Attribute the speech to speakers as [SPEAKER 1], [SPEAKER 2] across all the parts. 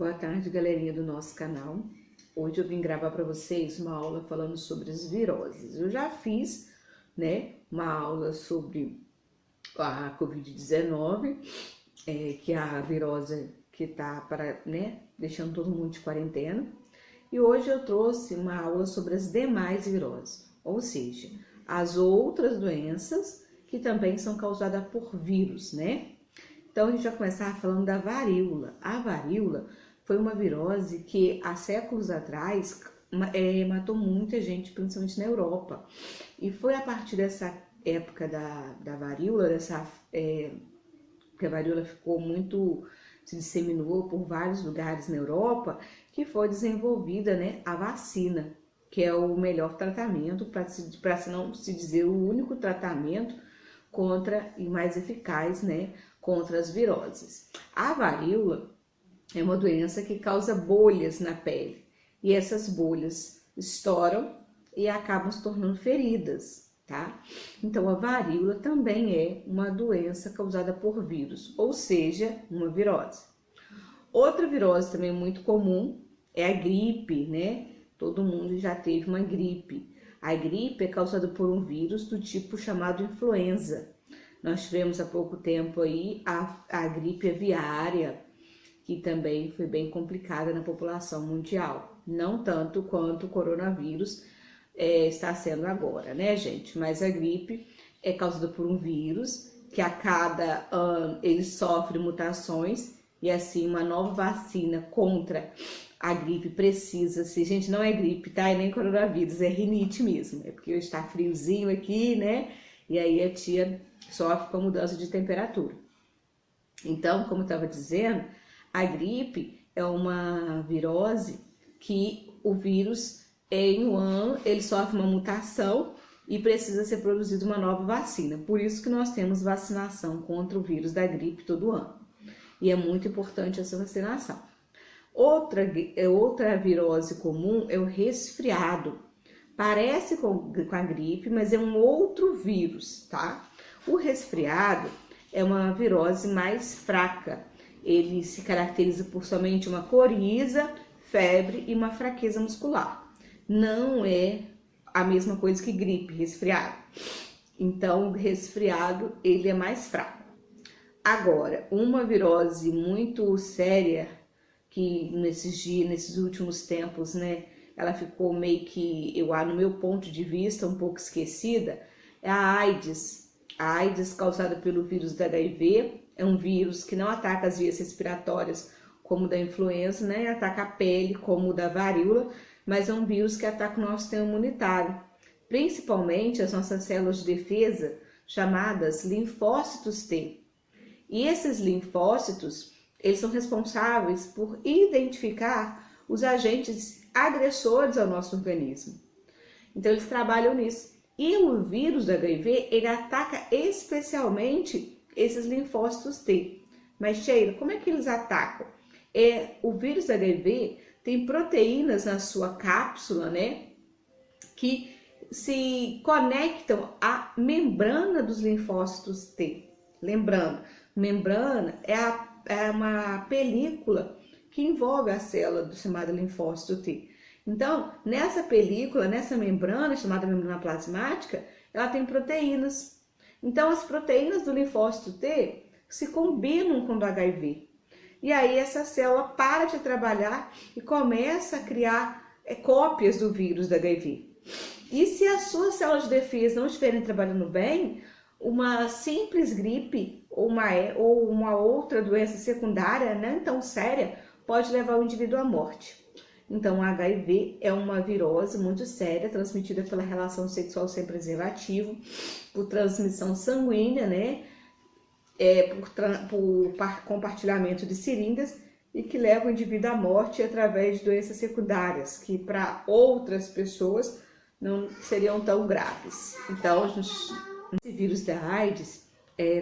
[SPEAKER 1] Boa tarde, galerinha do nosso canal. Hoje eu vim gravar para vocês uma aula falando sobre as viroses. Eu já fiz, uma aula sobre a Covid-19, que é a virose que tá deixando todo mundo de quarentena. E hoje eu trouxe uma aula sobre as demais viroses, ou seja, as outras doenças que também são causadas por vírus, Então a gente vai começar falando da varíola. A varíola foi uma virose que há séculos atrás matou muita gente, principalmente na Europa. E foi a partir dessa época da varíola, que a varíola se disseminou por vários lugares na Europa, que foi desenvolvida a vacina, que é o melhor tratamento, para não se dizer o único tratamento contra e mais eficaz, contra as viroses. A varíola é uma doença que causa bolhas na pele e essas bolhas estouram e acabam se tornando feridas, tá? Então a varíola também é uma doença causada por vírus, ou seja, uma virose. Outra virose também muito comum é a gripe, Todo mundo já teve uma gripe. A gripe é causada por um vírus do tipo chamado influenza. Nós tivemos há pouco tempo aí a gripe aviária, que também foi bem complicada na população mundial. Não tanto quanto o coronavírus está sendo agora, gente? Mas a gripe é causada por um vírus que a cada ano ele sofre mutações e assim uma nova vacina contra a gripe precisa ser. Gente, não é gripe, tá? E nem coronavírus, é rinite mesmo. É porque está friozinho aqui, E aí a tia sofre com a mudança de temperatura. Então, como eu estava dizendo, a gripe é uma virose que o vírus, em um ano, ele sofre uma mutação e precisa ser produzida uma nova vacina. Por isso que nós temos vacinação contra o vírus da gripe todo ano. E é muito importante essa vacinação. Outra virose comum é o resfriado. Parece com a gripe, mas é um outro vírus, tá? O resfriado é uma virose mais fraca. Ele se caracteriza por somente uma coriza, febre e uma fraqueza muscular. Não é a mesma coisa que gripe, resfriado. Então, o resfriado, ele é mais fraco. Agora, uma virose muito séria, que nesses últimos tempos, ela ficou meio que, no meu ponto de vista, um pouco esquecida, é a AIDS. A AIDS causada pelo vírus da HIV, é um vírus que não ataca as vias respiratórias como o da influenza, ataca a pele como o da varíola, mas é um vírus que ataca o nosso sistema imunitário, principalmente as nossas células de defesa, chamadas linfócitos T. E esses linfócitos, eles são responsáveis por identificar os agentes agressores ao nosso organismo. Então eles trabalham nisso. E o vírus do HIV, ele ataca especialmente esses linfócitos T. Mas, Sheila, como é que eles atacam? O vírus do HIV tem proteínas na sua cápsula, que se conectam à membrana dos linfócitos T. Lembrando, membrana é uma película que envolve a célula chamada linfócito T. Então, nessa película, nessa membrana, chamada membrana plasmática, ela tem proteínas. Então, as proteínas do linfócito T se combinam com o do HIV. E aí, essa célula para de trabalhar e começa a criar cópias do vírus do HIV. E se as suas células de defesa não estiverem trabalhando bem, uma simples gripe ou uma outra doença secundária, não tão séria, pode levar o indivíduo à morte. Então, o HIV é uma virose muito séria, transmitida pela relação sexual sem preservativo, por transmissão sanguínea, por compartilhamento de seringas e que leva o indivíduo à morte através de doenças secundárias, que para outras pessoas não seriam tão graves. Então, esse vírus da AIDS,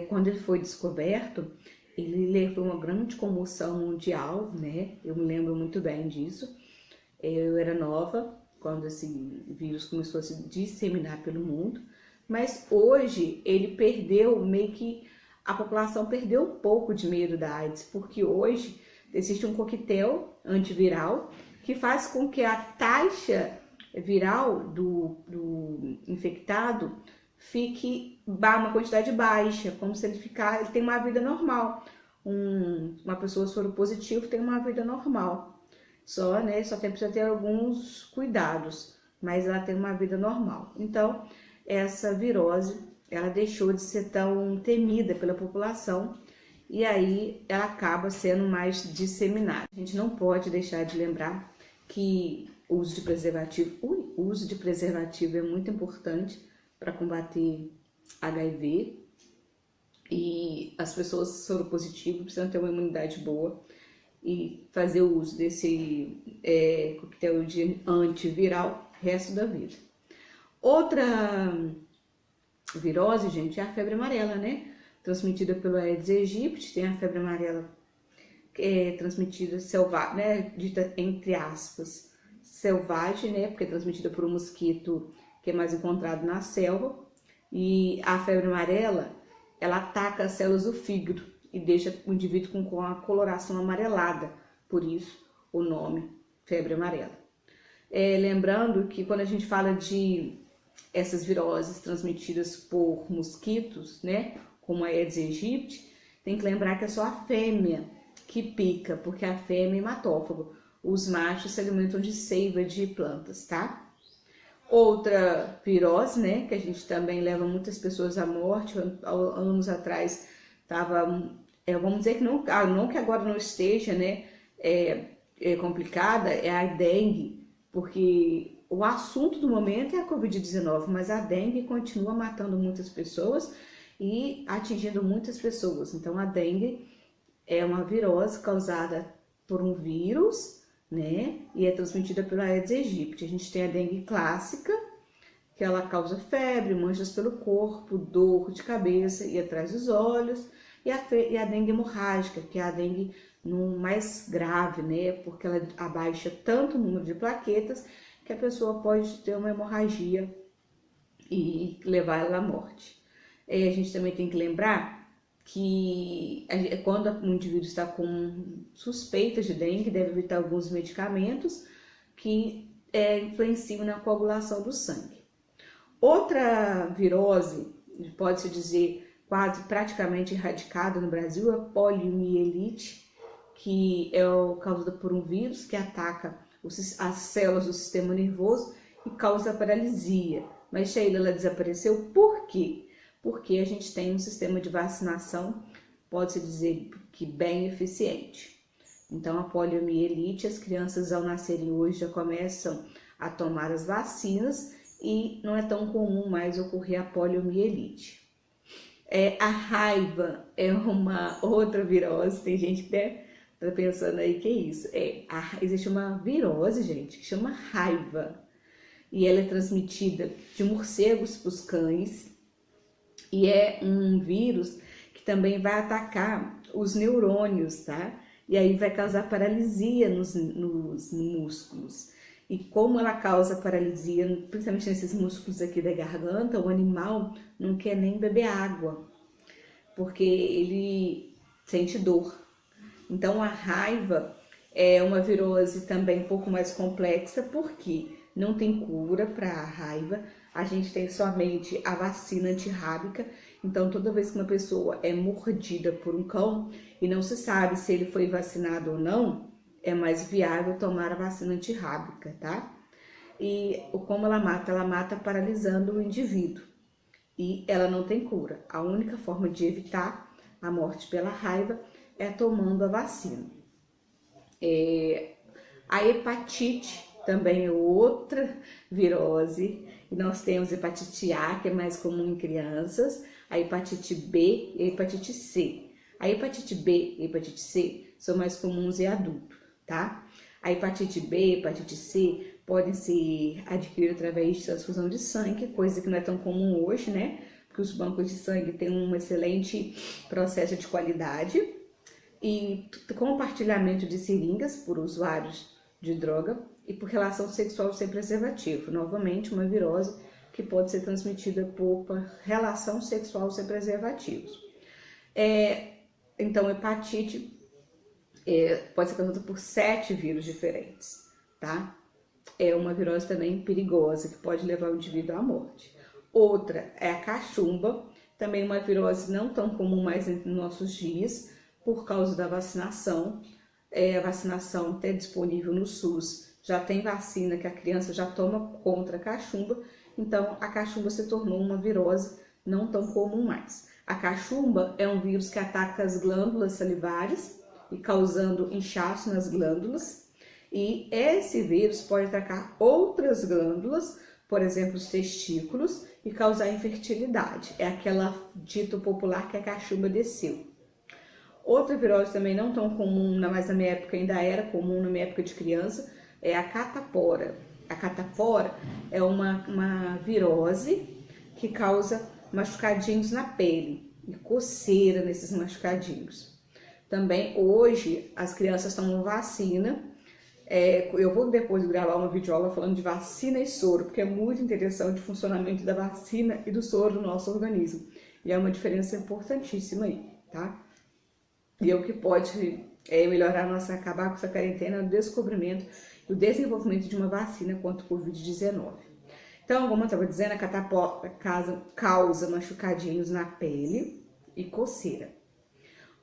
[SPEAKER 1] quando ele foi descoberto, ele levou uma grande comoção mundial, Eu me lembro muito bem disso. Eu era nova quando esse vírus começou a se disseminar pelo mundo, mas hoje ele perdeu, a população perdeu um pouco de medo da AIDS, porque hoje existe um coquetel antiviral que faz com que a taxa viral do infectado fique uma quantidade baixa, como se ele tem uma vida normal. Uma pessoa soropositiva tem uma vida normal, só precisa ter alguns cuidados, mas ela tem uma vida normal. Então, essa virose, ela deixou de ser tão temida pela população e aí ela acaba sendo mais disseminada. A gente não pode deixar de lembrar que o uso de preservativo é muito importante para combater HIV, e as pessoas soropositivas precisam ter uma imunidade boa e fazer o uso desse coquetel de antiviral o resto da vida. Outra virose, gente, é a febre amarela, né? Transmitida pelo Aedes aegypti. Tem a febre amarela que é transmitida selvagem, né? Dita entre aspas, selvagem, né? Porque é transmitida por um mosquito que é mais encontrado na selva. E a febre amarela, ela ataca as células do fígado e deixa o indivíduo com a coloração amarelada, por isso o nome febre amarela. Lembrando que quando a gente fala de essas viroses transmitidas por mosquitos, né, como a Aedes aegypti, tem que lembrar que é só a fêmea que pica, porque a fêmea é hematófago. Os machos se alimentam de seiva de plantas, tá? Outra virose, né, que a gente também leva muitas pessoas à morte, anos atrás estava, vamos dizer que não que agora não esteja, né, complicada, é a dengue, porque o assunto do momento é a Covid-19, mas a dengue continua matando muitas pessoas e atingindo muitas pessoas. Então a dengue é uma virose causada por um vírus, né? E é transmitida pela Aedes aegypti. A gente tem a dengue clássica, que ela causa febre, manchas pelo corpo, dor de cabeça e atrás dos olhos, e a dengue hemorrágica, que é a dengue mais grave, né? Porque ela abaixa tanto o número de plaquetas que a pessoa pode ter uma hemorragia e levar ela à morte. A gente também tem que lembrar que quando o indivíduo está com suspeita de dengue, deve evitar alguns medicamentos que influenciam na coagulação do sangue. Outra virose, pode-se dizer quase praticamente erradicada no Brasil, é a poliomielite, que é causada por um vírus que ataca as células do sistema nervoso e causa paralisia. Mas Sheila, ela desapareceu por quê? Porque a gente tem um sistema de vacinação, pode-se dizer que bem eficiente. Então, a poliomielite, as crianças ao nascerem hoje já começam a tomar as vacinas e não é tão comum mais ocorrer a poliomielite. A raiva é uma outra virose, tem gente que tá pensando aí que é isso. Existe uma virose, gente, que chama raiva, e ela é transmitida de morcegos para os cães, e é um vírus que também vai atacar os neurônios, tá? E aí vai causar paralisia nos músculos. E como ela causa paralisia, principalmente nesses músculos aqui da garganta, o animal não quer nem beber água, porque ele sente dor. Então a raiva é uma virose também um pouco mais complexa, porque não tem cura para a raiva. A gente tem somente a vacina antirrábica. Então, toda vez que uma pessoa é mordida por um cão e não se sabe se ele foi vacinado ou não, é mais viável tomar a vacina antirrábica, tá? E como ela mata paralisando o indivíduo. E ela não tem cura. A única forma de evitar a morte pela raiva é tomando a vacina. A hepatite também é outra virose. E nós temos hepatite A, que é mais comum em crianças, a hepatite B e a hepatite C. A hepatite B e a hepatite C são mais comuns em adulto, tá? A hepatite B e a hepatite C podem ser adquiridas através de transfusão de sangue, coisa que não é tão comum hoje, né? Porque os bancos de sangue têm um excelente processo de qualidade e compartilhamento de seringas por usuários de droga e por relação sexual sem preservativo. Novamente, uma virose que pode ser transmitida por relação sexual sem preservativos. Então, hepatite pode ser causada por 7 vírus diferentes, tá? É uma virose também perigosa, que pode levar o indivíduo à morte. Outra é a cachumba, também uma virose não tão comum mais nos nossos dias, por causa da vacinação. A vacinação até disponível no SUS, já tem vacina que a criança já toma contra a cachumba, então a cachumba se tornou uma virose não tão comum mais. A cachumba é um vírus que ataca as glândulas salivares e causando inchaço nas glândulas, e esse vírus pode atacar outras glândulas, por exemplo, os testículos, e causar infertilidade. É aquela dito popular que a cachumba desceu. Outra virose também não tão comum, mas na minha época ainda era comum, na minha época de criança, é a catapora. A catapora é uma virose que causa machucadinhos na pele e coceira nesses machucadinhos. Também hoje as crianças tomam vacina. Eu vou depois gravar uma videoaula falando de vacina e soro, porque é muito interessante o funcionamento da vacina e do soro no nosso organismo. E é uma diferença importantíssima aí, tá? E é o que pode melhorar acabar com essa quarentena, o descobrimento e o desenvolvimento de uma vacina contra o Covid-19. Então, como eu estava dizendo, a catapora causa machucadinhos na pele e coceira.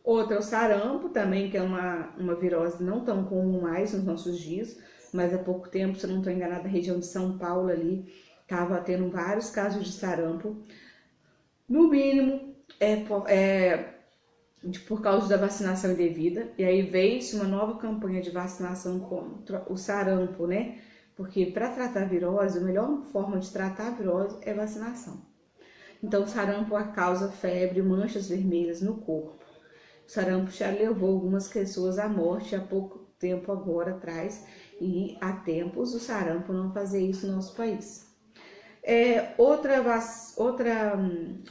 [SPEAKER 1] Outra é o sarampo também, que é uma virose não tão comum mais nos nossos dias, mas há pouco tempo, se eu não estou enganada, na região de São Paulo ali, estava tendo vários casos de sarampo. No mínimo, por causa da vacinação indevida, e aí veio-se uma nova campanha de vacinação contra o sarampo, né? Porque para tratar a virose, a melhor forma de tratar a virose é vacinação. Então, o sarampo causa febre, manchas vermelhas no corpo. O sarampo já levou algumas pessoas à morte há pouco tempo agora atrás, e há tempos o sarampo não fazia isso no nosso país. Outra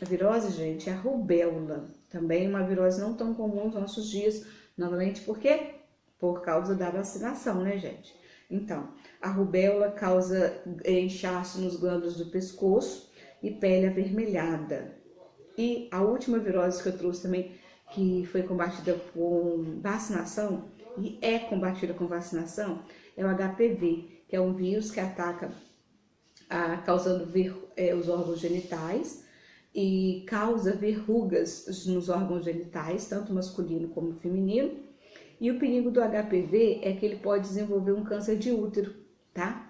[SPEAKER 1] virose, gente, é a rubéola. Também uma virose não tão comum nos nossos dias, novamente por quê? Por causa da vacinação, né, gente? Então, a rubéola causa inchaço nos glândulos do pescoço e pele avermelhada. E a última virose que eu trouxe também, que foi combatida com vacinação, e é combatida com vacinação, é o HPV, que é um vírus que ataca causando os órgãos genitais e causa verrugas nos órgãos genitais, tanto masculino como feminino. E o perigo do HPV é que ele pode desenvolver um câncer de útero, tá?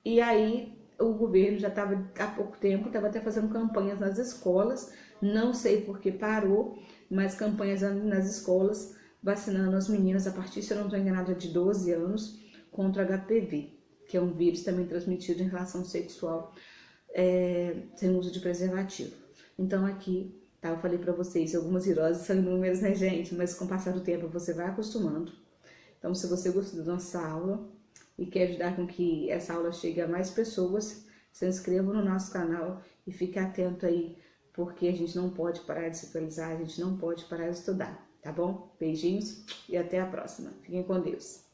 [SPEAKER 1] E aí o governo já estava, há pouco tempo, estava até fazendo campanhas nas escolas, não sei por que parou, mas campanhas nas escolas, vacinando as meninas a partir, se eu não estou enganada, de 12 anos, contra o HPV, que é um vírus também transmitido em relação sexual, sem uso de preservativo. Então aqui, tá, eu falei para vocês, algumas viroses são inúmeras, né, gente? Mas com o passar do tempo você vai acostumando. Então, se você gostou da nossa aula e quer ajudar com que essa aula chegue a mais pessoas, se inscreva no nosso canal e fique atento aí, porque a gente não pode parar de se atualizar, a gente não pode parar de estudar, tá bom? Beijinhos e até a próxima. Fiquem com Deus.